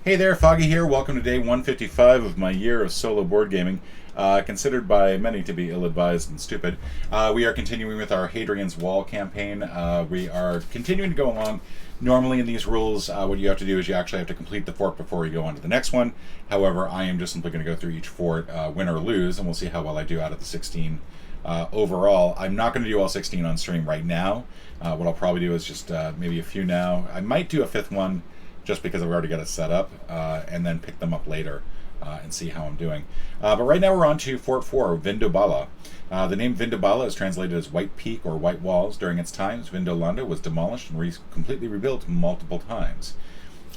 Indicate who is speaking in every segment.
Speaker 1: Hey there, Foggy here. Welcome to day 155 of my year of solo board gaming, considered by many to be ill-advised and stupid. We are continuing with our Hadrian's Wall campaign. We are continuing to go along. Normally in these rules, what you have to do is you actually have to complete the fort before you go on to the next one. However, I am just simply going to go through each fort, win or lose, and we'll see how well I do out of the 16 overall. I'm not going to do all 16 on stream right now. What I'll probably do is just maybe a few now. I might do a fifth one, just because I've already got it set up, and then pick them up later and see how I'm doing. But right now we're on to Fort 4, Vindobala. The name Vindobala is translated as White Peak or White Walls. During its times, Vindolanda was demolished and completely rebuilt multiple times.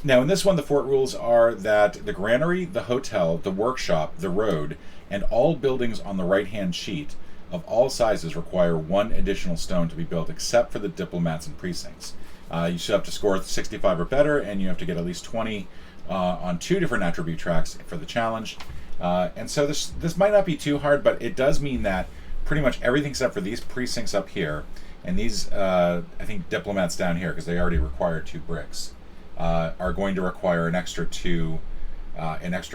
Speaker 1: Now in this one, the fort rules are that the granary, the hotel, the workshop, the road, and all buildings on the right-hand sheet of all sizes require one additional stone to be built, except for the diplomats and precincts. You should have to score 65 or better, and you have to get at least 20 on 2 different attribute tracks for the challenge. And so this might not be too hard, but it does mean that pretty much everything except for these precincts up here and these, I think, diplomats down here, because they already require 2 bricks, are going to require an extra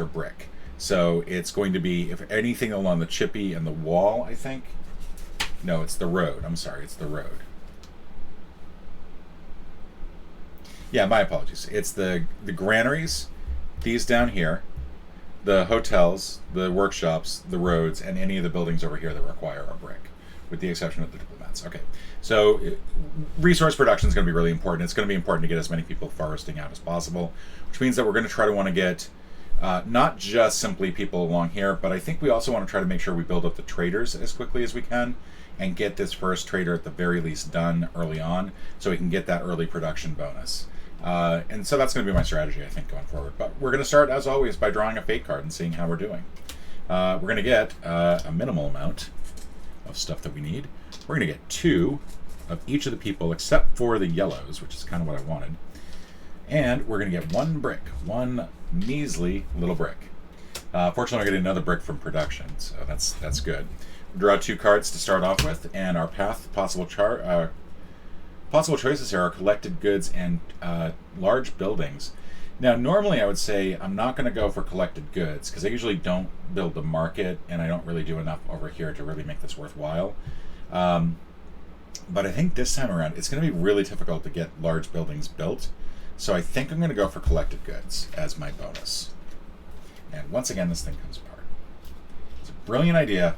Speaker 1: brick. So it's going to be, if anything along the chippy and the wall, I think. No, it's the road. I'm sorry, it's the road. Yeah, my apologies. It's the granaries, these down here, the hotels, the workshops, the roads, and any of the buildings over here that require a brick, with the exception of the diplomats. Okay, so resource production is going to be really important. It's going to be important to get as many people foresting out as possible, which means that we're going to try to want to get not just simply people along here, but I think we also want to try to make sure we build up the traders as quickly as we can and get this first trader at the very least done early on so we can get that early production bonus. And so that's going to be my strategy, I think, going forward. But we're going to start, as always, by drawing a fate card and seeing how we're doing. We're going to get a minimal amount of stuff that we need. We're going to get 2 of each of the people, except for the yellows, which is kind of what I wanted. And we're going to get 1 brick, 1 measly little brick. Fortunately, I get another brick from production, so that's good. We'll draw 2 cards to start off with, and our path, possible choices here are collected goods and large buildings. Now, normally I would say I'm not going to go for collected goods because I usually don't build the market and I don't really do enough over here to really make this worthwhile. But I think this time around it's going to be really difficult to get large buildings built. So I think I'm going to go for collected goods as my bonus. And once again, this thing comes apart. It's a brilliant idea.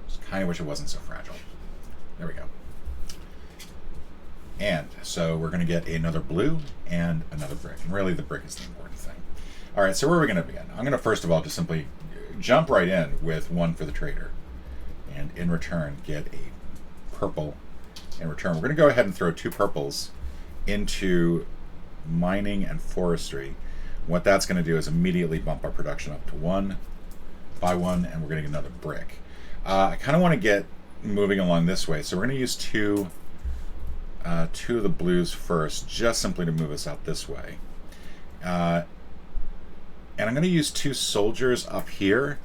Speaker 1: Just kind of wish it wasn't so fragile. There we go. And so we're going to get another blue and another brick. And really the brick is the important thing. All right, so where are we going to begin? I'm going to first of all just simply jump right in with 1 for the trader. And in return, get a purple in return. We're going to go ahead and throw 2 purples into mining and forestry. What that's going to do is immediately bump our production up to 1 by 1, and we're going to get another brick. I kind of want to get moving along this way, so we're going to use 2 of the blues first, just simply to move us out this way. And I'm going to use 2 soldiers up here.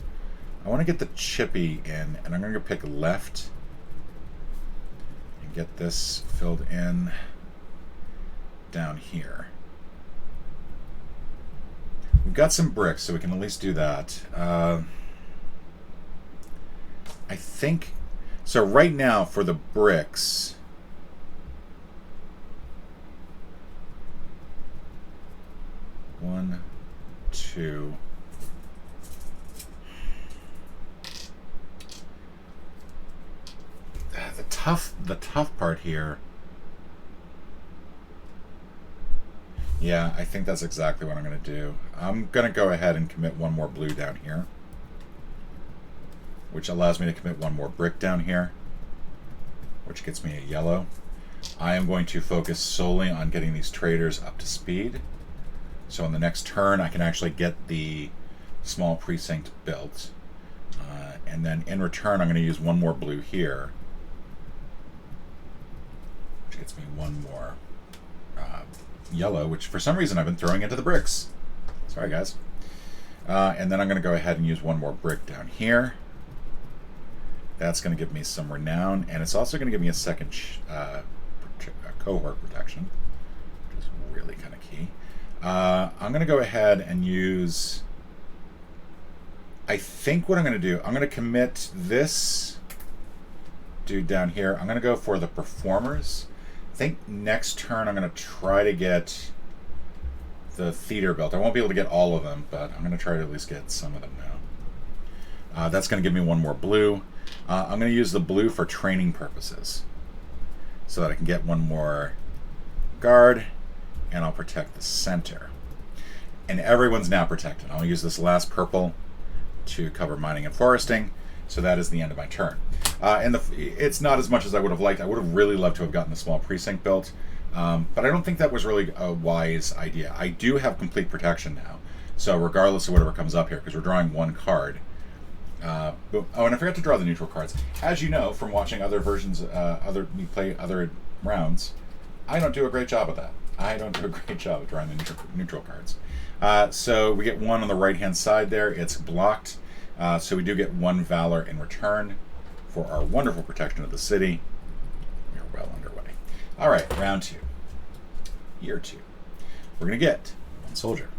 Speaker 1: I want to get the chippy in, and I'm going to pick left and get this filled in down here. We've got some bricks, so we can at least do that. I think, so right now for the bricks, one, 2. The tough part here. Yeah, I think that's exactly what I'm going to do. I'm going to go ahead and commit 1 more blue down here, which allows me to commit 1 more brick down here, which gets me a yellow. I am going to focus solely on getting these traders up to speed. So on the next turn, I can actually get the small precinct built. And then in return, I'm going to use 1 more blue here, which gets me 1 more yellow, which for some reason I've been throwing into the bricks. Sorry, guys. And then I'm going to go ahead and use 1 more brick down here. That's going to give me some renown, and it's also going to give me a second cohort protection, which is really kind of key. I'm going to go ahead and use... I think what I'm going to do, I'm going to commit this dude down here. I'm going to go for the performers. I think next turn I'm going to try to get the theater built. I won't be able to get all of them, but I'm going to try to at least get some of them now. That's going to give me one more blue. I'm going to use the blue for training purposes so that I can get one more guard, and I'll protect the center. And everyone's now protected. I'll use this last purple to cover mining and foresting, so that is the end of my turn. And it's not as much as I would have liked. I would have really loved to have gotten the small precinct built, but I don't think that was really a wise idea. I do have complete protection now, so regardless of whatever comes up here, because we're drawing one card. Oh, and I forgot to draw the neutral cards. As you know from watching other versions, me play other rounds, I don't do a great job of that. I don't do a great job of drawing the neutral cards. So we get one on the right-hand side there. It's blocked. So we do get one valor in return for our wonderful protection of the city. We are well underway. All right, round 2. Year 2. We're going to get 1 soldier,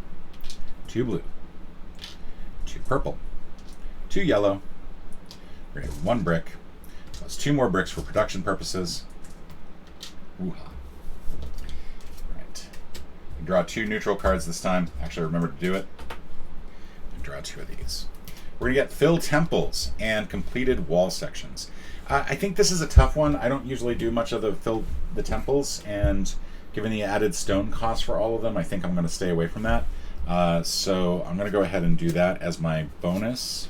Speaker 1: 2 blue, 2 purple, 2 yellow. We're going to get 1 brick, plus 2 more bricks for production purposes. Woo-ha. Draw 2 neutral cards this time. Actually, remember to do it. And draw 2 of these. We're going to get fill temples and completed wall sections. I think this is a tough one. I don't usually do much of the fill the temples, and given the added stone cost for all of them, I think I'm going to stay away from that. So I'm going to go ahead and do that as my bonus.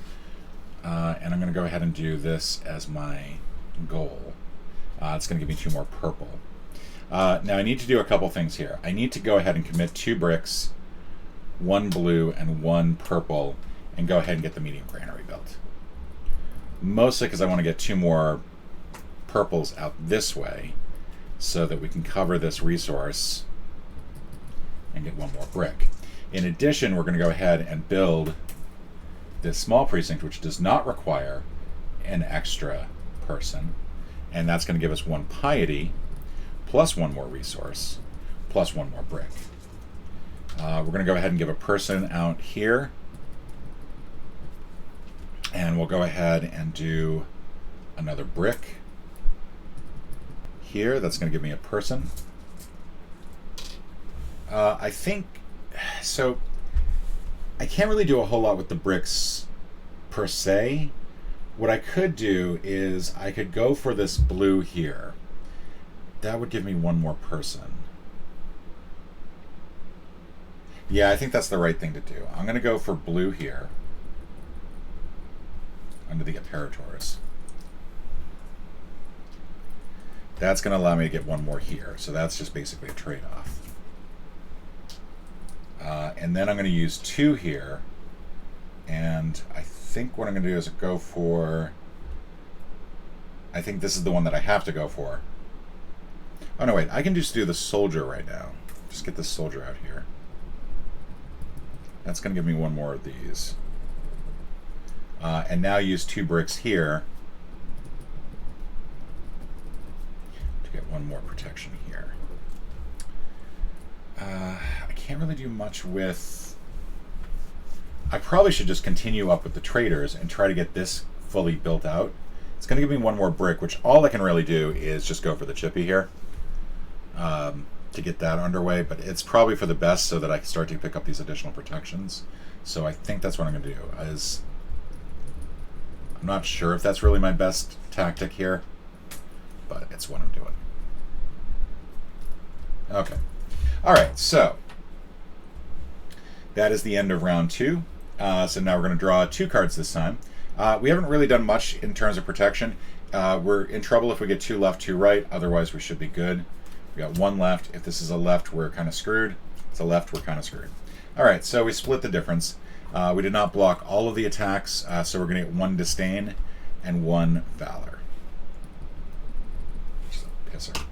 Speaker 1: And I'm going to go ahead and do this as my goal. It's going to give me 2 more purple. Now I need to do a couple things here. I need to go ahead and commit 2 bricks, 1 blue, and 1 purple, and go ahead and get the medium granary built. Mostly because I want to get 2 more purples out this way so that we can cover this resource and get 1 more brick. In addition, we're going to go ahead and build this small precinct, which does not require an extra person, and that's going to give us 1 piety, plus 1 more resource, plus 1 more brick. We're going to go ahead and give a person out here, and we'll go ahead and do another brick here. That's going to give me a person. I think, so I can't really do a whole lot with the bricks per se. What I could do is I could go for this blue here. That would give me 1 more person. Yeah, I think that's the right thing to do. I'm going to go for blue here under the apparitors. That's going to allow me to get 1 more here. So that's just basically a trade-off. And then I'm going to use 2 here. And I think what I'm going to do is go for... I think this is the one that I have to go for. Oh, no, wait. I can just do the soldier right now. Just get this soldier out here. That's going to give me 1 more of these. And now use 2 bricks here to get 1 more protection here. I can't really do much with... I probably should just continue up with the traders and try to get this fully built out. It's going to give me 1 more brick, which all I can really do is just go for the chippy here. To get that underway, but it's probably for the best so that I can start to pick up these additional protections. So I think that's what I'm going to do. I'm not sure if that's really my best tactic here, but it's what I'm doing. Okay. All right, so that is the end of round 2. So now we're going to draw 2 cards this time. We haven't really done much in terms of protection. We're in trouble if we get 2 left, 2 right. Otherwise, we should be good. We got 1 left. If this is a left, we're kind of screwed. If it's a left, we're kind of screwed. All right, so we split the difference. We did not block all of the attacks, so we're going to get 1 disdain and 1 valor. Just a pisser.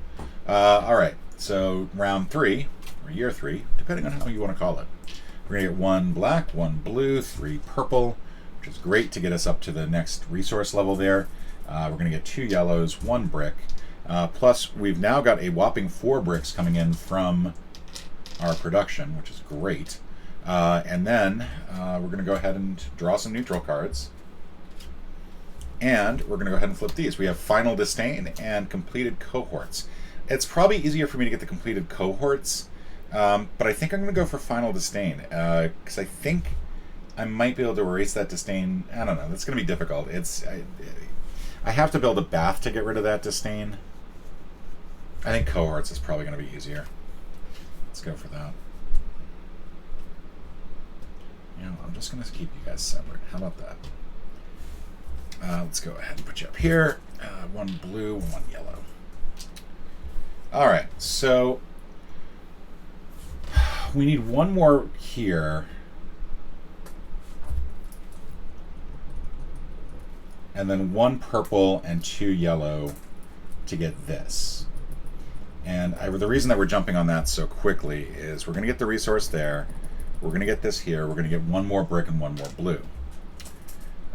Speaker 1: All right, so round 3, or year 3, depending on how you want to call it. We're going to get 1 black, 1 blue, 3 purple, which is great to get us up to the next resource level there. We're going to get 2 yellows, 1 brick. Plus, we've now got a whopping 4 bricks coming in from our production, which is great. And then we're going to go ahead and draw some neutral cards. And we're going to go ahead and flip these. We have Final Disdain and Completed Cohorts. It's probably easier for me to get the Completed Cohorts, but I think I'm going to go for Final Disdain, because I think I might be able to erase that Disdain. I don't know. That's going to be difficult. I have to build a bath to get rid of that Disdain. I think Cohorts is probably going to be easier. Let's go for that. You know, I'm just going to keep you guys separate. How about that? Let's go ahead and put you up here. One blue, one yellow. All right, so we need one more here. And then one purple and two yellow to get this. And the reason that we're jumping on that so quickly is we're going to get the resource there. We're going to get this here. We're going to get one more brick and one more blue.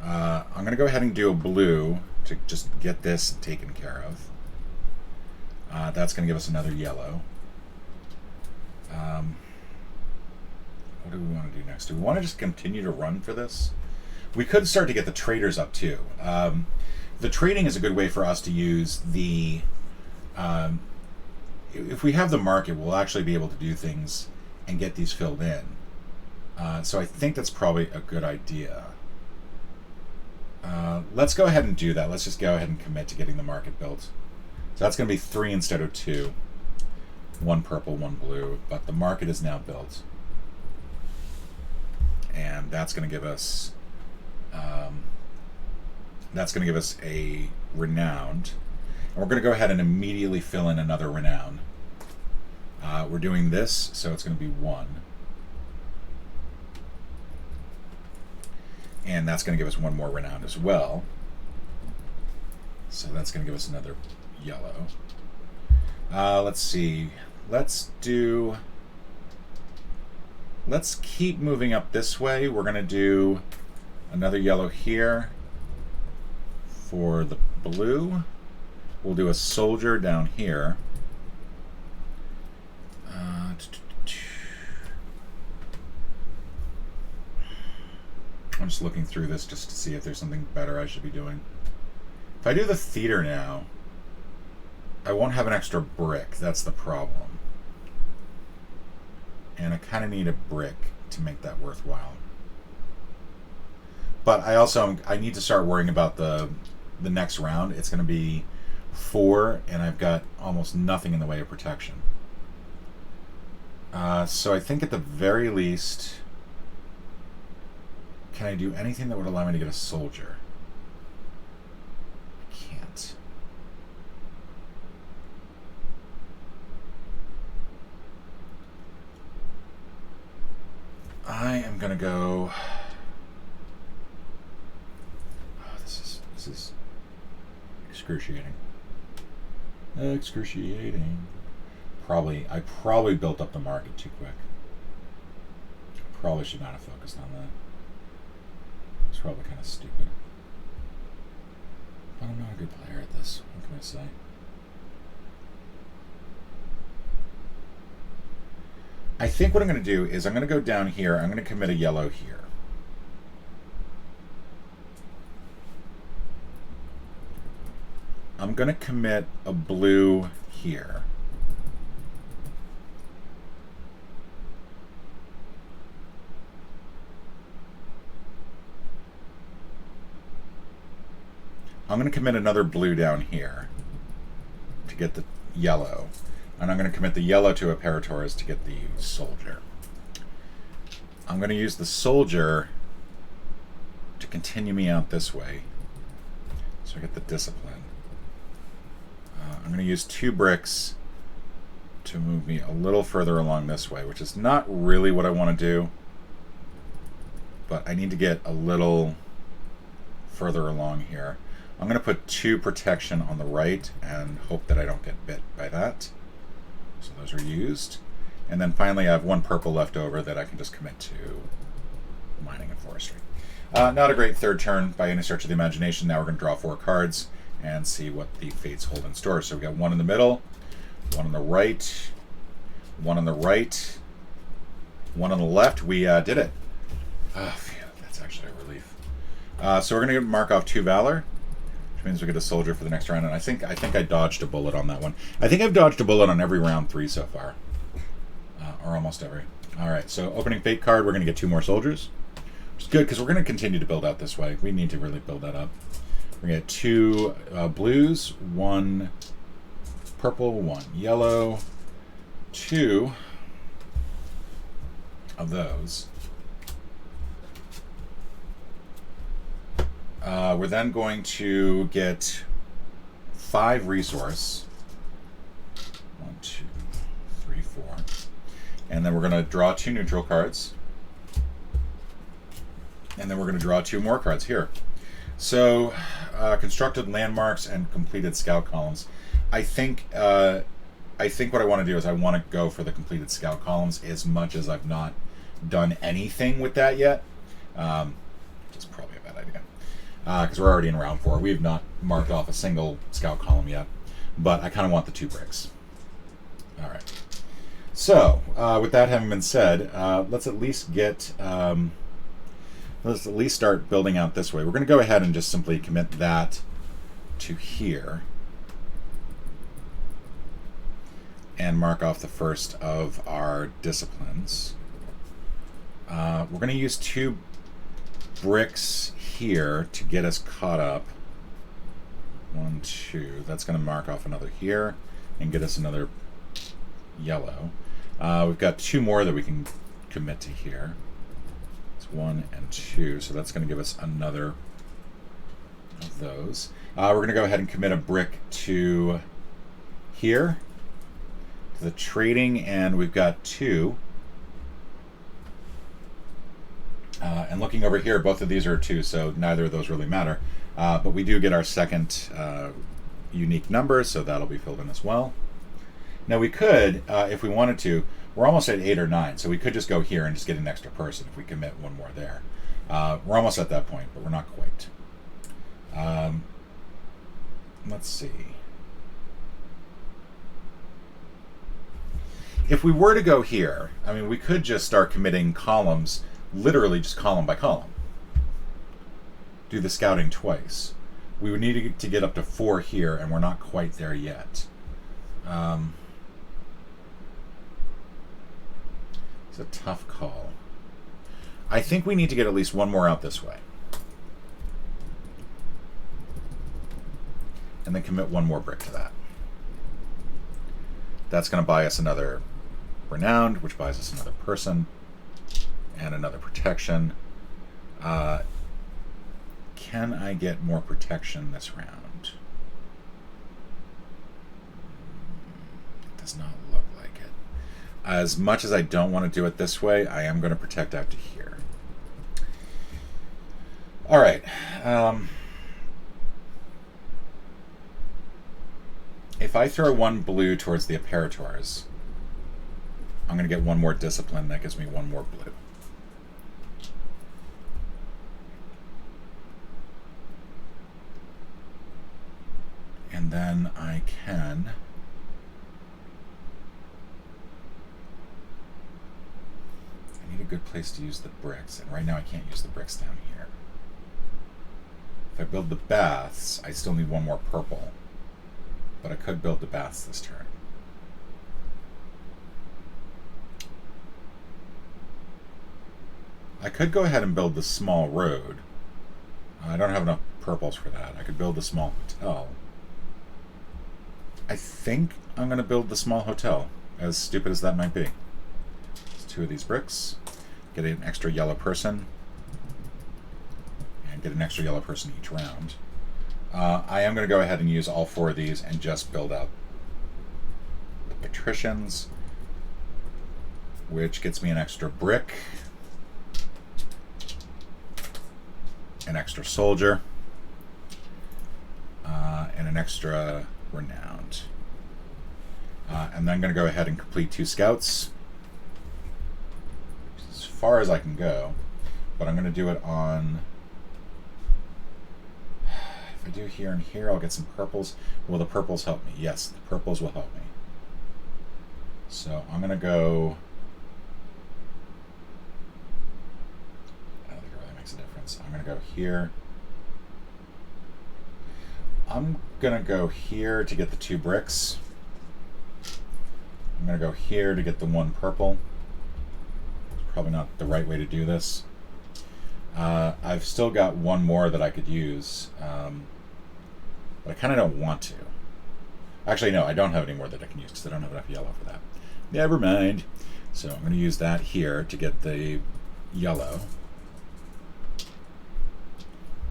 Speaker 1: I'm going to go ahead and do a blue to just get this taken care of. That's going to give us another yellow. What do we want to do next? Do we want to just continue to run for this? We could start to get the traders up too. The trading is a good way for us to use the... if we have the market, we'll actually be able to do things and get these filled in. So I think that's probably a good idea. Let's go ahead and do that. Let's just go ahead and commit to getting the market built. So that's going to be 3 instead of 2. 1 purple, 1 blue. But the market is now built. And that's going to give us... a renowned. And we're going to go ahead and immediately fill in another renown. We're doing this, so it's going to be 1. And that's going to give us 1 more renown as well. So that's going to give us another yellow. Let's see. Let's keep moving up this way. We're going to do another yellow here for the blue. We'll do a soldier down here. I'm just looking through this just to see if there's something better I should be doing. If I do the theater now, I won't have an extra brick. That's the problem. And I kind of need a brick to make that worthwhile. But I need to start worrying about the next round. It's going to be 4, and I've got almost nothing in the way of protection. So I think at the very least... Can I do anything that would allow me to get a soldier? I can't. I am gonna go... Oh, this is excruciating. Excruciating. I probably built up the market too quick. Probably should not have focused on that. It's probably kind of stupid. But I'm not a good player at this. What can I say? I think what I'm going to do is I'm going to go down here. I'm going to commit a yellow here. I'm going to commit a blue here. I'm going to commit another blue down here to get the yellow. And I'm going to commit the yellow to a Paratorus to get the soldier. I'm going to use the soldier to continue me out this way. So I get the discipline. I'm going to use 2 bricks to move me a little further along this way, which is not really what I want to do. But I need to get a little further along here. I'm going to put 2 protection on the right and hope that I don't get bit by that. So those are used. And then finally I have 1 purple left over that I can just commit to mining and forestry. Not a great third turn by any stretch of the imagination. Now we're going to draw 4 cards and see what the fates hold in store. So we got 1 in the middle, 1 on the right, 1 on the right, One on the left. We did it. Oh, phew, that's actually a relief. So we're going to mark off 2 Valor, which means we get a soldier for the next round. And I think I dodged a bullet on that one. I think I've dodged a bullet on every round 3 so far. Or almost every. All right, so opening fate card, we're going to get 2 more soldiers. Which is good, because we're going to continue to build out this way. We need to really build that up. We're going to get 2 blues, 1 purple, 1 yellow, 2 of those. We're then going to get 5 resource. 1, 2, 3, 4. And then we're going to draw 2 neutral cards. And then we're going to draw 2 more cards here. So, constructed landmarks and completed scout columns. I think what I want to do is I want to go for the completed scout columns, as much as I've not done anything with that yet. Which is probably a bad idea. Because we're already in round 4. We have not marked off a single scout column yet. But I kind of want the 2 bricks. Alright. So, with that having been said, let's at least get... let's at least start building out this way. We're going to go ahead and just simply commit that to here. And mark off the first of our disciplines. We're going to use 2 bricks here to get us caught up. 1, 2. That's going to mark off another here and get us another yellow. We've got 2 more that we can commit to here. 1 and 2, so that's going to give us another of those. We're going to go ahead and commit a brick to here, to the trading, and we've got 2. And looking over here, both of these are 2, so neither of those really matter. But we do get our second unique number, so that'll be filled in as well. Now we could, if we wanted to, we're almost at 8 or 9, so we could just go here and just get an extra person if we commit 1 more there. We're almost at that point, but we're not quite. Let's see. If we were to go here, I mean, we could just start committing columns, literally just column by column. Do the scouting twice. We would need to get up to 4 here, and we're not quite there yet. It's a tough call. I think we need to get at least 1 more out this way. And then commit 1 more brick to that. That's going to buy us another renowned, which buys us another person and another protection. Can I get more protection this round? It does not look like it. As much as I don't want to do it this way, I am going to protect out to here. All right. If I throw 1 blue towards the apparitors, I'm going to get 1 more discipline. That gives me 1 more blue. And then I can... I need a good place to use the bricks, and right now I can't use the bricks down here. If I build the baths, I still need 1 more purple. But I could build the baths this turn. I could go ahead and build the small road. I don't have enough purples for that. I could build the small hotel. I think I'm going to build the small hotel, as stupid as that might be. Just 2 of these bricks. Get an extra yellow person. And get an extra yellow person each round. I am going to go ahead and use all 4 of these and just build out the patricians, which gets me an extra brick, an extra soldier, and an extra renowned. And then I'm going to go ahead and complete 2 scouts, as far as I can go, but I'm going to do it on... If I do here and here, I'll get some purples. Will the purples help me? Yes, the purples will help me. So I'm going to go So I'm going to go here. I'm going to go here to get the 2 bricks. I'm going to go here to get the 1 purple. It's probably not the right way to do this. I've still got 1 more that I could use, but I kind of don't want to. Actually, no, I don't have any more that I can use because I don't have enough yellow for that. Never mind. So I'm going to use that here to get the yellow.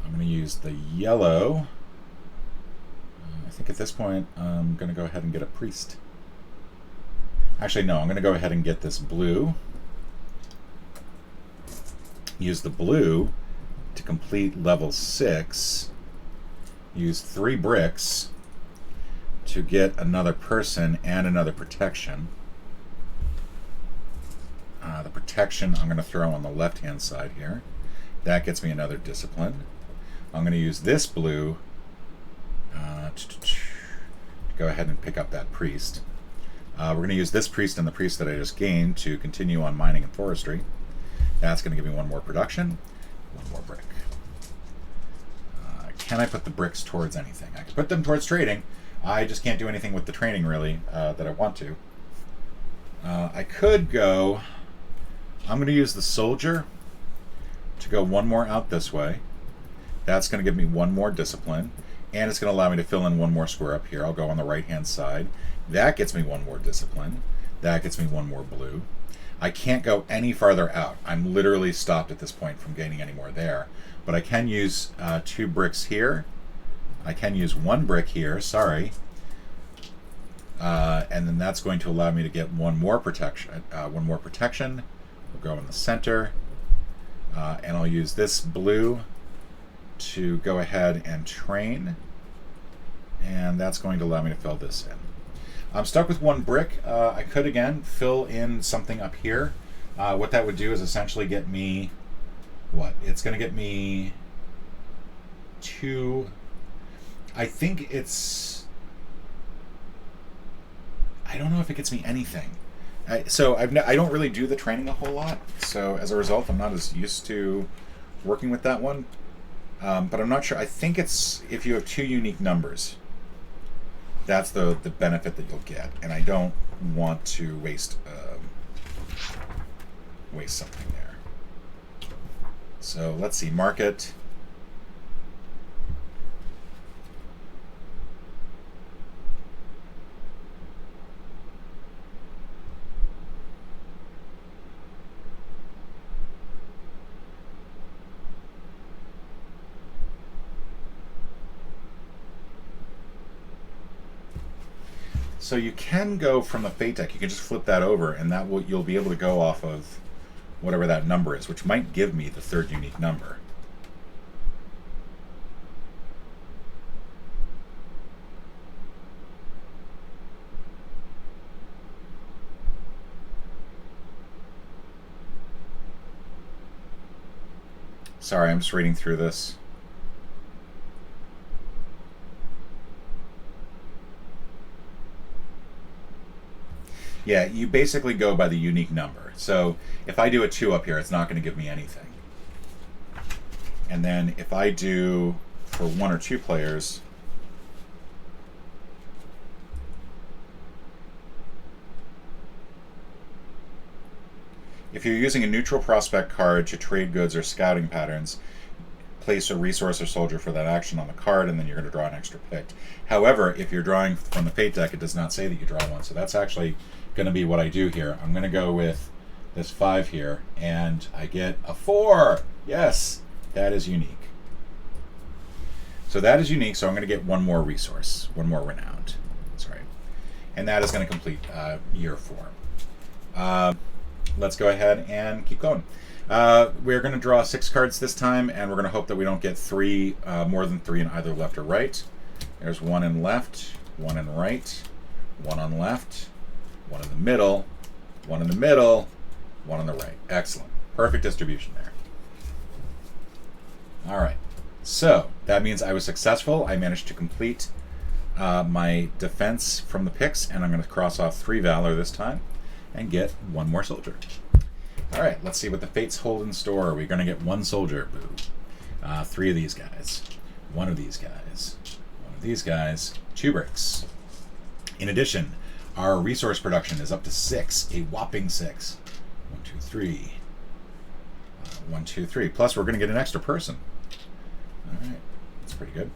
Speaker 1: I'm going to use the yellow. I think at this point I'm going to go ahead and get a priest. Actually, no, I'm going to go ahead and get this blue. Use the blue to complete level 6. Use 3 bricks to get another person and another protection. The protection I'm going to throw on the left-hand side here. That gets me another discipline. I'm going to use this blue to go ahead and pick up that priest. We're going to use this priest and the priest that I just gained to continue on mining and forestry. That's going to give me 1 more production, 1 more brick. Can I put the bricks towards anything? I can put them towards trading. I just can't do anything with the training, really, that I want to. I could go... I'm going to use the soldier to go 1 more out this way. That's going to give me 1 more discipline, and it's going to allow me to fill in 1 more square up here. I'll go on the right-hand side. That gets me 1 more discipline. That gets me 1 more blue. I can't go any farther out. I'm literally stopped at this point from gaining any more there. But I can use 2 bricks here. I can use 1 brick here, sorry. And then that's going to allow me to get 1 more protection. 1 more protection. We'll go in the center. And I'll use this blue to go ahead and train. And that's going to allow me to fill this in. I'm stuck with 1 brick. I could, again, fill in something up here. What that would do is essentially get me... What? It's going to get me 2... I think it's... I don't know if it gets me anything. I don't really do the training a whole lot, so as a result, I'm not as used to working with that one. But I'm not sure. I think it's if you have 2 unique numbers. That's the benefit that you'll get, and I don't want to waste something there. So let's see, market. So you can go from the fate deck, you can just flip that over, and that will, you'll be able to go off of whatever that number is, which might give me the 3rd unique number. Sorry, I'm just reading through this. Yeah, you basically go by the unique number. So if I do a 2 up here, it's not going to give me anything. And then if I do, for 1 or 2 players, if you're using a neutral prospect card to trade goods or scouting patterns, place a resource or soldier for that action on the card, and then you're going to draw an extra pick. However, if you're drawing from the fate deck, it does not say that you draw 1, so that's actually going to be what I do here. I'm going to go with this 5 here, and I get a 4! Yes! That is unique. So that is unique, so I'm going to get 1 more resource, 1 more renowned. Sorry. And that is going to complete year 4. Let's go ahead and keep going. We're going to draw 6 cards this time, and we're going to hope that we don't get 3, more than 3 in either left or right. There's 1 in left, 1 in right, 1 on left, 1 in the middle, 1 in the middle, 1 on the right. Excellent. Perfect distribution there. All right. So that means I was successful. I managed to complete my defense from the picks, and I'm going to cross off 3 Valor this time and get 1 more soldier. All right, let's see what the fates hold in store. Are we going to get 1 soldier? Boo. 3 of these guys, 1 of these guys, 1 of these guys, 2 bricks. In addition, our resource production is up to 6, a whopping 6. 1, 2, 3. 1, 2, 3. Plus, we're going to get an extra person. All right, that's pretty good.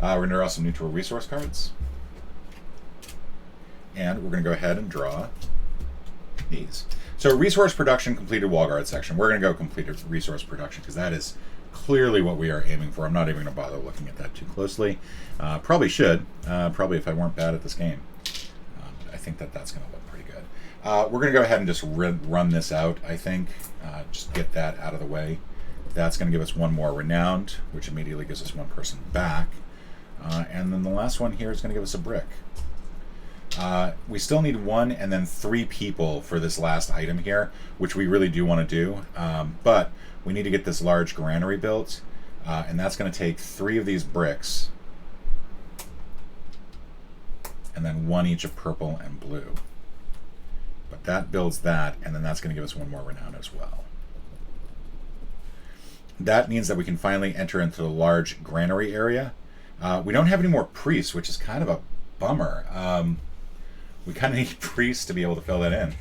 Speaker 1: We're going to draw some neutral resource cards. And we're going to go ahead and draw these. So resource production, completed wall guard section. We're going to go completed resource production because that is clearly what we are aiming for. I'm not even going to bother looking at that too closely. Probably should. Probably if I weren't bad at this game. I think that that's going to look pretty good. We're going to go ahead and just run this out, I think. Just get that out of the way. That's going to give us 1 more renowned, which immediately gives us 1 person back. And then the last one here is going to give us a brick. We still need 1 and then 3 people for this last item here, which we really do want to do. But we need to get this large granary built, and that's going to take 3 of these bricks, and then 1 each of purple and blue. But that builds that, and then that's going to give us 1 more renown as well. That means that we can finally enter into the large granary area. We don't have any more priests, which is kind of a bummer. We kind of need priests to be able to fill that in.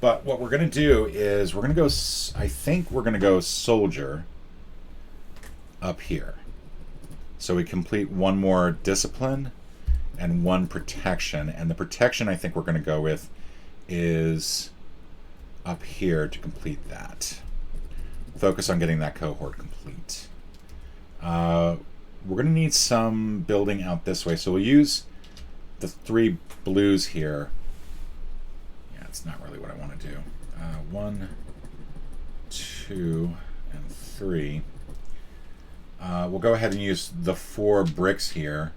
Speaker 1: But what we're going to do is we're going to go, I think we're going to go soldier up here. So we complete 1 more discipline and 1 protection. And the protection I think we're going to go with is up here to complete that. Focus on getting that cohort complete. We're going to need some building out this way. So we'll use the 3 blues here. Yeah, it's not really what I want to do. 1, 2, and 3. We'll go ahead and use the 4 bricks here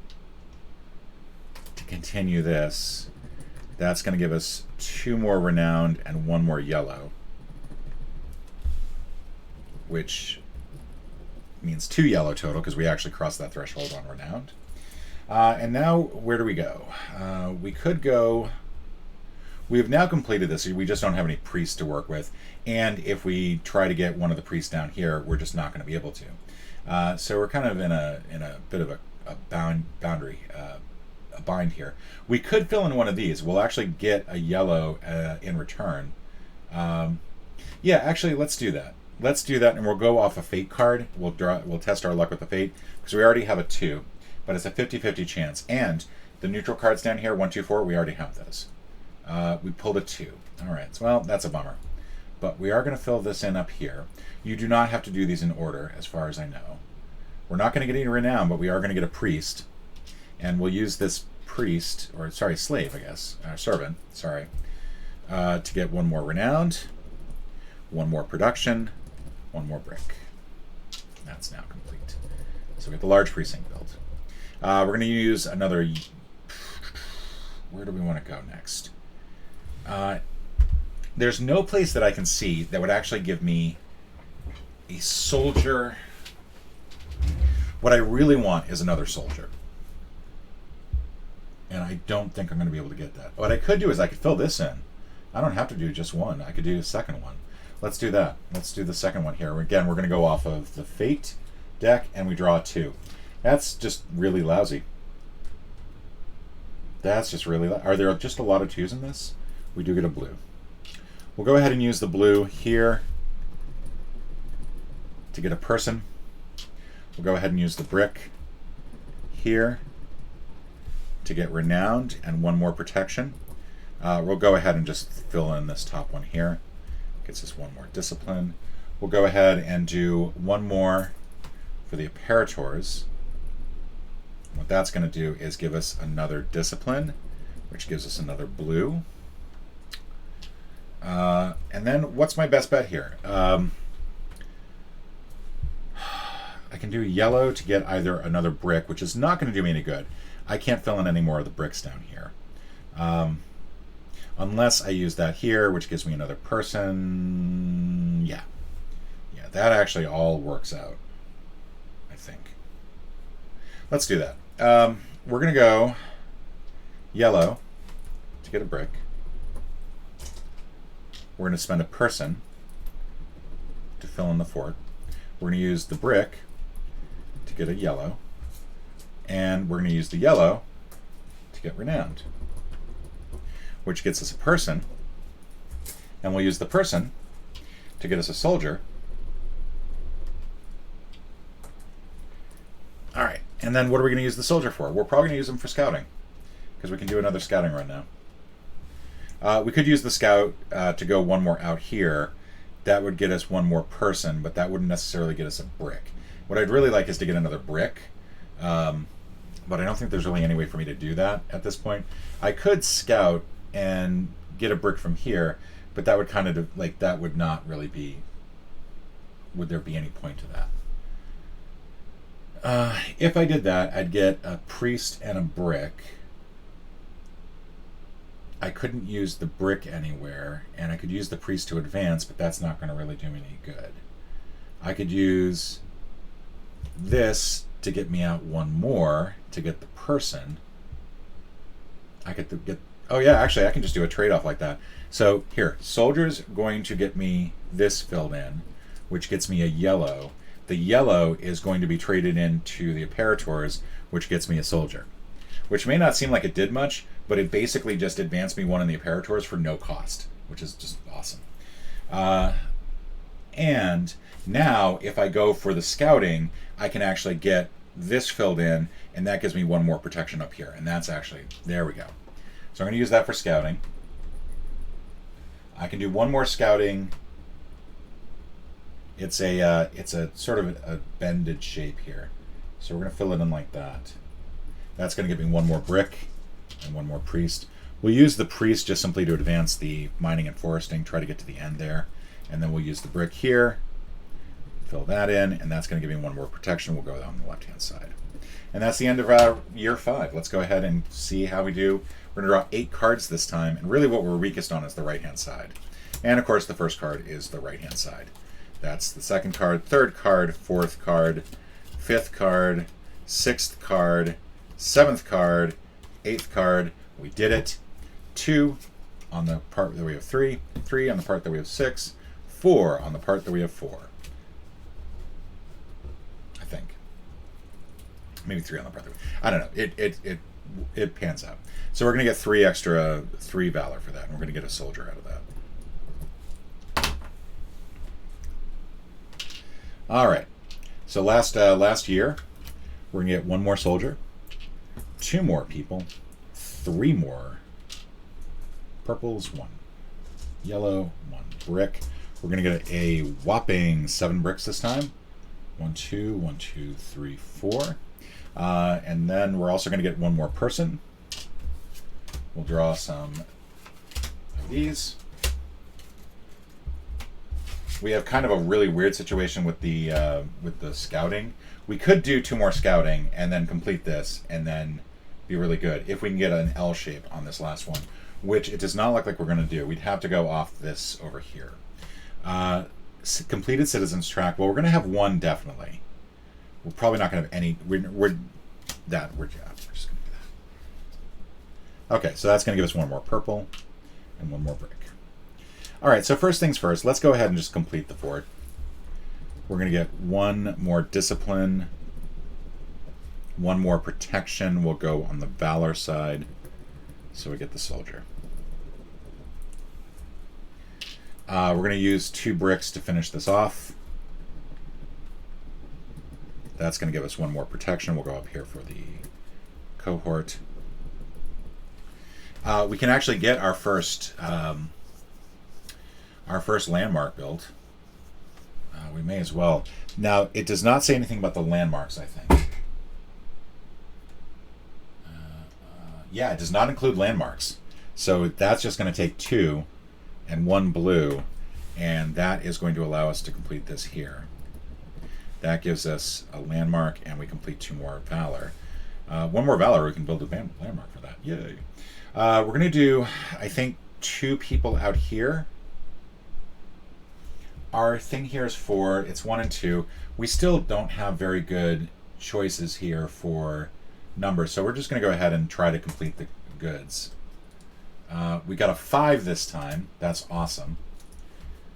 Speaker 1: to continue this. That's going to give us 2 more renowned and 1 more yellow, which means 2 yellow total because we actually crossed that threshold on renowned. And now, where do we go? We could go... We have now completed this. We just don't have any priests to work with. And if we try to get 1 of the priests down here, we're just not going to be able to. So we're kind of in a bit of a bind here. We could fill in 1 of these. We'll actually get a yellow in return. Yeah, actually, let's do that. Let's do that, and we'll go off a fate card. We'll test our luck with the fate because we already have a 2, but it's a 50-50 chance. And the neutral cards down here, 1, 2, 4, we already have those. We pulled a 2. All right, so, well, that's a bummer. But we are going to fill this in up here. You do not have to do these in order, as far as I know. We're not going to get any renown, but we are going to get a priest. And we'll use this priest, or sorry, slave, I guess, servant, sorry, to get 1 more renowned, 1 more production, 1 more brick. That's now complete. So we get the large precinct built. We're going to use another... Where do we want to go next? There's no place that I can see that would actually give me a soldier. What I really want is another soldier. And I don't think I'm going to be able to get that. What I could do is I could fill this in. I don't have to do just 1. I could do a second one. Let's do that. Let's do the second one here. Again, we're going to go off of the Fate deck, and we draw 2. That's just really lousy. That's just really... Are there just a lot of 2s in this? We do get a blue. We'll go ahead and use the blue here to get a person. We'll go ahead and use the brick here to get renowned and 1 more protection. We'll go ahead and just fill in this top one here. Gets us 1 more discipline. We'll go ahead and do 1 more for the apparitors. What that's going to do is give us another discipline, which gives us another blue. And then what's my best bet here? I can do yellow to get either another brick, which is not going to do me any good. I can't fill in any more of the bricks down here. Unless I use that here, which gives me another person. Yeah, that actually all works out, I think. Let's do that. We're going to go yellow to get a brick. We're going to spend a person to fill in the fort. We're going to use the brick to get a yellow, and we're going to use the yellow to get renowned, which gets us a person, and we'll use the person to get us a soldier. All right, and then what are we going to use the soldier for? We're probably going to use him for scouting, because we can do another scouting run now. We could use the scout to go one more out here. That would get us one more person, but that wouldn't necessarily get us a brick. What I'd really like is to get another brick, but I don't think there's really any way for me to do that at this point. I could scout and get a brick from here, but that would kind of, like, that would not really be, would there be any point to that? If I did that, I'd get a priest and a brick. I couldn't use the brick anywhere, and I could use the priest to advance, but that's not going to really do me any good. I could use this to get me out one more to get the person. I could get, oh yeah, actually I can just do a trade-off like that. So here, soldier's going to get me this filled in, which gets me a yellow. The yellow is going to be traded into the apparitors, which gets me a soldier. Which may not seem like it did much, but it basically just advanced me one in the apparitors for no cost, which is just awesome. And now, if I go for the scouting, I can actually get this filled in, and that gives me one more protection up here. And that's actually, there we go. So I'm going to use that for scouting. I can do one more scouting. It's a sort of a bended shape here. So we're going to fill it in like that. That's going to give me one more brick and one more priest. We'll use the priest just simply to advance the mining and foresting, try to get to the end there. And then we'll use the brick here, fill that in, and that's going to give me one more protection. We'll go down the left-hand side. And that's the end of year 5. Let's go ahead and see how we do. We're going to draw 8 cards this time, and really what we're weakest on is the right-hand side. And of course the first card is the right-hand side. That's the second card, third card, fourth card, fifth card, sixth card, seventh card, eighth card. We did it. 2 on the part that we have 3, 3 on the part that we have 6, 4 on the part that we have 4. I think. Maybe 3 on the part that we, I don't know. It pans out. So we're going to get 3 extra, 3 valor for that, and we're going to get a soldier out of that. All right. So last year, we're going to get 1 more soldier, 2 more people, 3 more purples, 1 yellow, 1 brick. We're going to get a whopping 7 bricks this time. 1, 2, 1, 2, 3, 4. And then we're also going to get 1 more person. We'll draw some of these. We have kind of a really weird situation with the scouting. We could do 2 more scouting and then complete this and then be really good if we can get an L shape on this last one, which it does not look like we're going to do. We'd have to go off this over here. Completed citizens track. Well, we're going to have 1 definitely. We're probably not going to have any. We're just going to do that. Okay, so that's going to give us 1 more purple and 1 more brick. All right, so first things first, let's go ahead and just complete the fort. We're going to get 1 more discipline, 1 more protection. We'll go on the valor side, so we get the soldier. We're going to use 2 bricks to finish this off. That's going to give us 1 more protection. We'll go up here for the cohort. We can actually get our first landmark built. We may as well. Now, it does not say anything about the landmarks, I think. Yeah, it does not include landmarks. So that's just going to take 2 and 1 blue, and that is going to allow us to complete this here. That gives us a landmark, and we complete 2 more valor. 1 more valor, we can build a landmark for that. Yay. We're going to do, I think, 2 people out here. Our thing here is 4. It's 1 and 2. We still don't have very good choices here for numbers, so we're just going to go ahead and try to complete the goods. We got a 5 this time. That's awesome.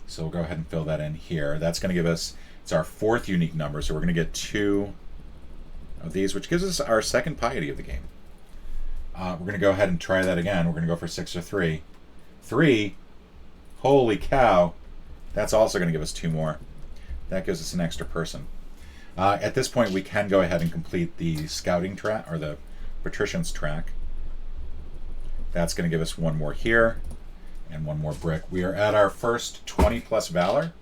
Speaker 1: So we'll go ahead and fill that in here. That's going to give us, It's our 4th unique number, so we're going to get 2 of these, which gives us our 2nd piety of the game. We're going to go ahead and try that again. We're going to go for 6 or 3. 3? Holy cow. That's also going to give us 2 more. That gives us an extra person. At this point, we can go ahead and complete the scouting track, or the patrician's track. That's going to give us 1 more here, and 1 more brick. We are at our first 20 plus valor,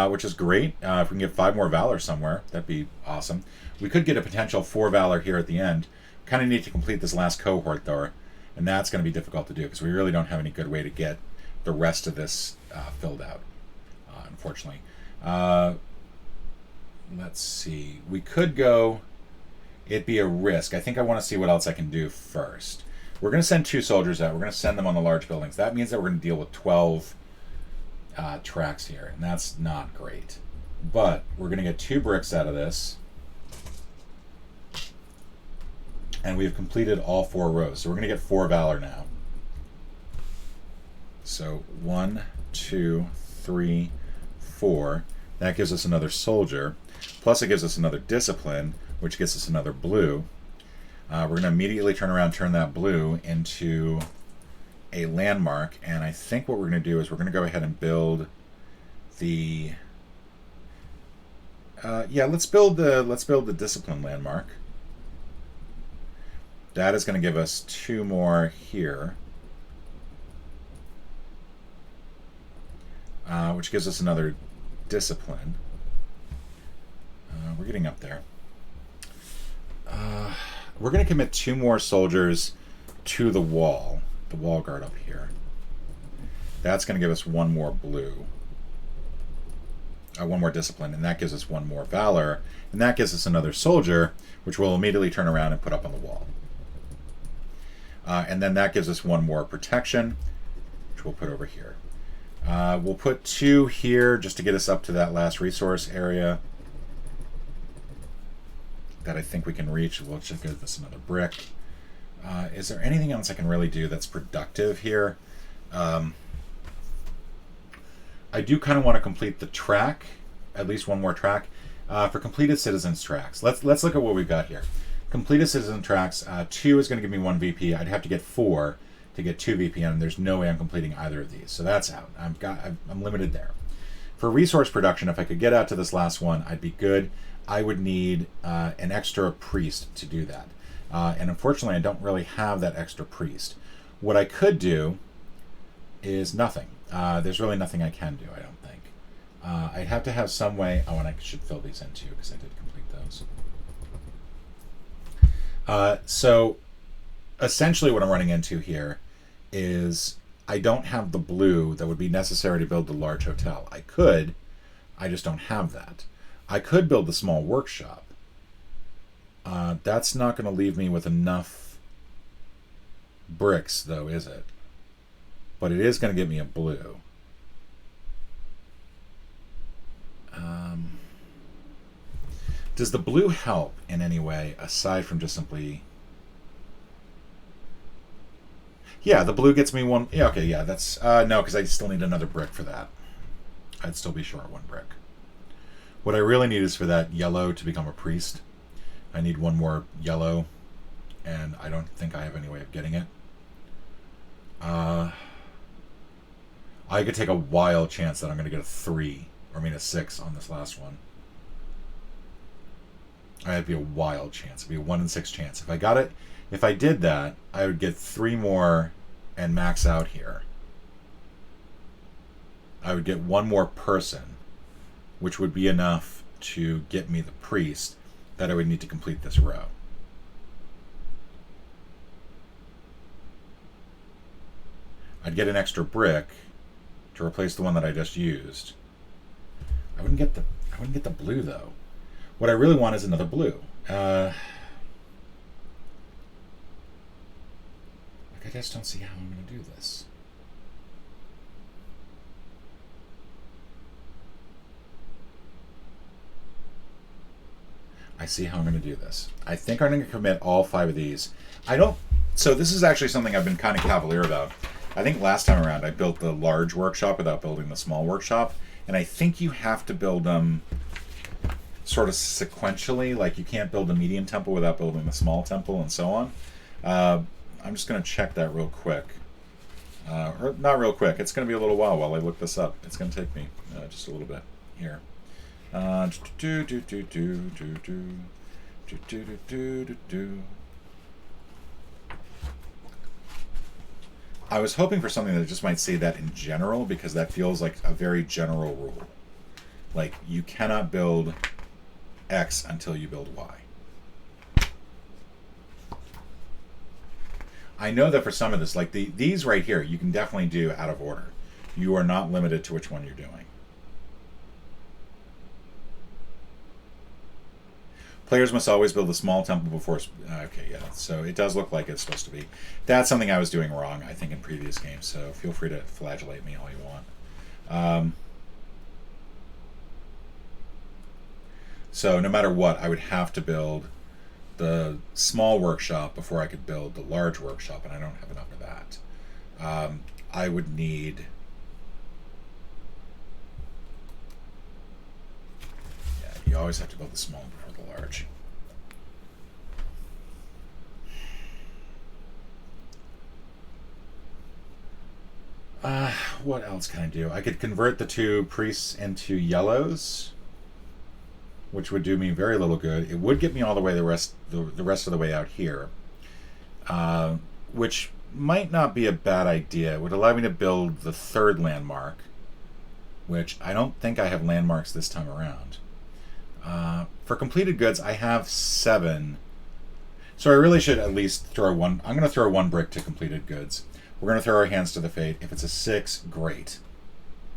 Speaker 1: which is great. If we can get 5 more valor somewhere, that'd be awesome. We could get a potential 4 valor here at the end. Kind of need to complete this last cohort, though, and that's going to be difficult to do because we really don't have any good way to get the rest of this filled out, unfortunately. Let's see. We could go... It'd be a risk. I think I want to see what else I can do first. We're going to send 2 soldiers out. We're going to send them on the large buildings. That means that we're going to deal with 12 tracks here, and that's not great. But we're going to get 2 bricks out of this. And we've completed all 4 rows. So we're going to get 4 valor now. So 1, 2, 3, 4. That gives us another soldier. Plus it gives us another discipline, which gets us another blue. We're going to immediately turn around, turn that blue into a landmark. And I think what we're going to do is we're going to go ahead and build the... let's build the discipline landmark. That is going to give us 2 more here. Which gives us another discipline. We're getting up there. We're going to commit 2 more soldiers to the wall guard up here. That's going to give us 1 more blue. 1 more discipline, and that gives us 1 more valor, and that gives us another soldier, which we'll immediately turn around and put up on the wall. And then that gives us 1 more protection, which we'll put over here. We'll put 2 here just to get us up to that last resource area that I think we can reach. We'll just give this another brick. Is there anything else I can really do that's productive here? I do kind of want to complete the track, at least 1 more track, for completed citizens tracks. Let's look at what we've got here. Completed citizen tracks, 2 is going to give me 1 VP. I'd have to get 4 to get 2 VP, and there's no way I'm completing either of these. So that's out. I'm limited there. For resource production, if I could get out to this last one, I'd be good. I would need an extra priest to do that. And unfortunately, I don't really have that extra priest. What I could do is nothing. There's really nothing I can do, I don't think. I'd have to have some way... Oh, and I should fill these in too, because I did complete those. So essentially what I'm running into here is I don't have the blue that would be necessary to build the large hotel. I could, I just don't have that. I could build the small workshop. That's not going to leave me with enough bricks, though, is it? But it is going to give me a blue. Does the blue help in any way, aside from just simply... Yeah, the blue gets me 1... Yeah, okay, yeah, that's... no, because I still need another brick for that. I'd still be short 1 brick. What I really need is for that yellow to become a priest. I need 1 more yellow, and I don't think I have any way of getting it. I could take a wild chance that I'm going to get a 3, or I mean a 6 on this last one. It'd be a wild chance. It'd be a 1 in 6 chance. If I got it, if I did that, I would get 3 more and max out here. I would get 1 more person, which would be enough to get me the priest that I would need to complete this row. I'd get an extra brick to replace the one that I just used. I wouldn't get the blue though. What I really want is another blue. I just don't see how I'm going to do this. I see how I'm going to do this. I think I'm going to commit all 5 of these. So this is actually something I've been kind of cavalier about. I think last time around I built the large workshop without building the small workshop, and I think you have to build them sort of sequentially. Like you can't build a medium temple without building the small temple and so on. I'm just going to check that real quick. Or not real quick. It's going to be a little while I look this up. It's going to take me just a little bit here. I was hoping for something that just might say that in general, because that feels like a very general rule. Like, you cannot build X until you build Y. I know that for some of this, like these right here, you can definitely do out of order. You are not limited to which one you're doing. Players must always build a small temple before... Okay, yeah, so it does look like it's supposed to be. That's something I was doing wrong, I think, in previous games, so feel free to flagellate me all you want. So no matter what, I would have to build the small workshop before I could build the large workshop, and I don't have enough of that. I would need... Yeah, you always have to build the small before the large. What else can I do? I could convert the 2 priests into yellows, which would do me very little good. It would get me all the way the rest of the way out here, which might not be a bad idea. It would allow me to build the 3rd landmark, which I don't think I have landmarks this time around. For completed goods, I have 7. So I really should at least throw one. I'm going to throw 1 brick to completed goods. We're going to throw our hands to the fate. If it's a 6, great.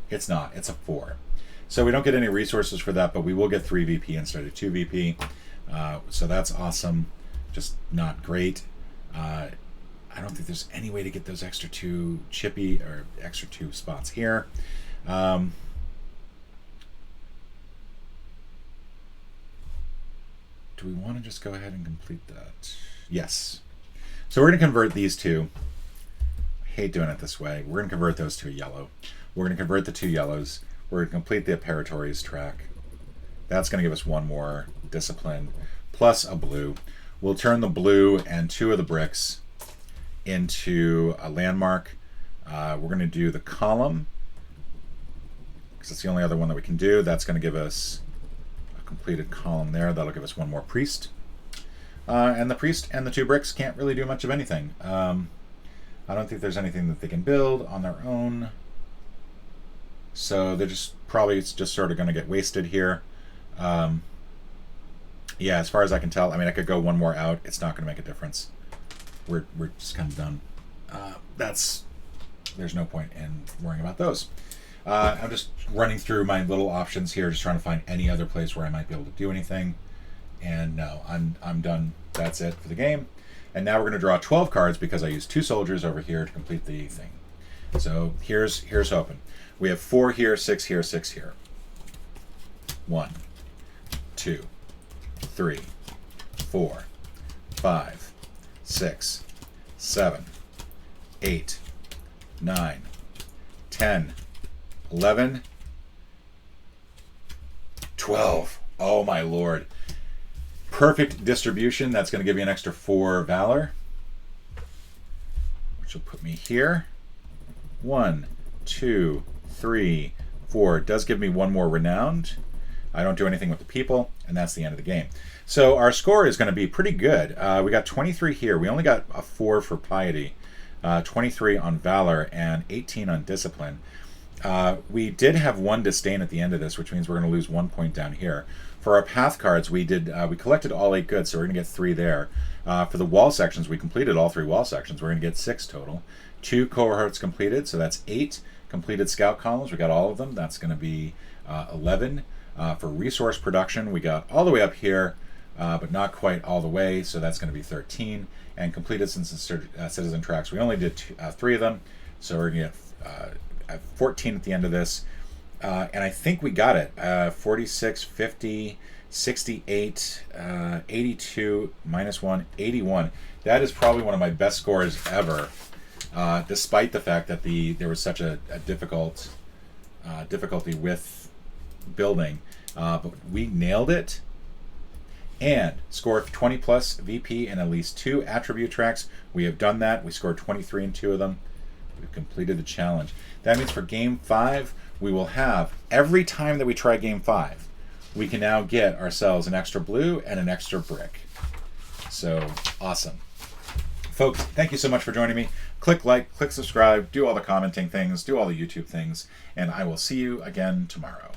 Speaker 1: It's not. It's a 4. So we don't get any resources for that, but we will get 3 VP instead of 2 VP. So that's awesome. Just not great. I don't think there's any way to get those extra 2 chippy or extra 2 spots here. Do we want to just go ahead and complete that? Yes. So we're going to convert these 2. I hate doing it this way. We're going to convert those to a yellow. We're going to convert the 2 yellows. We're going to complete the Apparatories track. That's going to give us 1 more discipline, plus a blue. We'll turn the blue and 2 of the bricks into a landmark. We're going to do the column, because that's the only other one that we can do. That's going to give us a completed column there. That'll give us 1 more priest. And the priest and the 2 bricks can't really do much of anything. I don't think there's anything that they can build on their own. So they're just probably just sort of going to get wasted here. Yeah, as far as I can tell, I mean, I could go 1 more out. It's not going to make a difference. We're just kind of done. There's no point in worrying about those. I'm just running through my little options here, just trying to find any other place where I might be able to do anything. And no, I'm done. That's it for the game. And now we're going to draw 12 cards because I used 2 soldiers over here to complete the thing. So here's hoping. We have 4 here, 6 here, 6 here. 1, 2, 3, 4, 5, 6, 7, 8, 9, 10, 11, 12. Oh my lord. Perfect distribution. That's going to give you an extra 4 valor, which will put me here. 1, 2, 3, 4. It does give me 1 more renowned. I don't do anything with the people, and that's the end of the game. So our score is going to be pretty good. We got 23 here. We only got a 4 for piety, 23 on valor, and 18 on discipline. We did have 1 disdain at the end of this, which means we're going to lose 1 point down here. For our path cards, we collected all 8 goods, so we're going to get 3 there. For the wall sections, we completed all 3 wall sections. We're going to get 6 total. 2 cohorts completed, so that's 8. Completed scout columns, we got all of them. That's going to be 11. For resource production, we got all the way up here, but not quite all the way, so that's going to be 13. And completed citizen tracks, we only did 3 of them, so we're going to get 14 at the end of this. And I think we got it. 46, 50, 68, 82, -1, 81. That is probably one of my best scores ever, despite the fact that there was such a difficulty with building. But we nailed it. And scored 20 plus VP and at least 2 attribute tracks. We have done that. We scored 23 in 2 of them. We've completed the challenge. That means for game 5, we will have, every time that we try game 5, we can now get ourselves an extra blue and an extra brick. So, awesome. Folks, thank you so much for joining me. Click like, click subscribe, do all the commenting things, do all the YouTube things, and I will see you again tomorrow.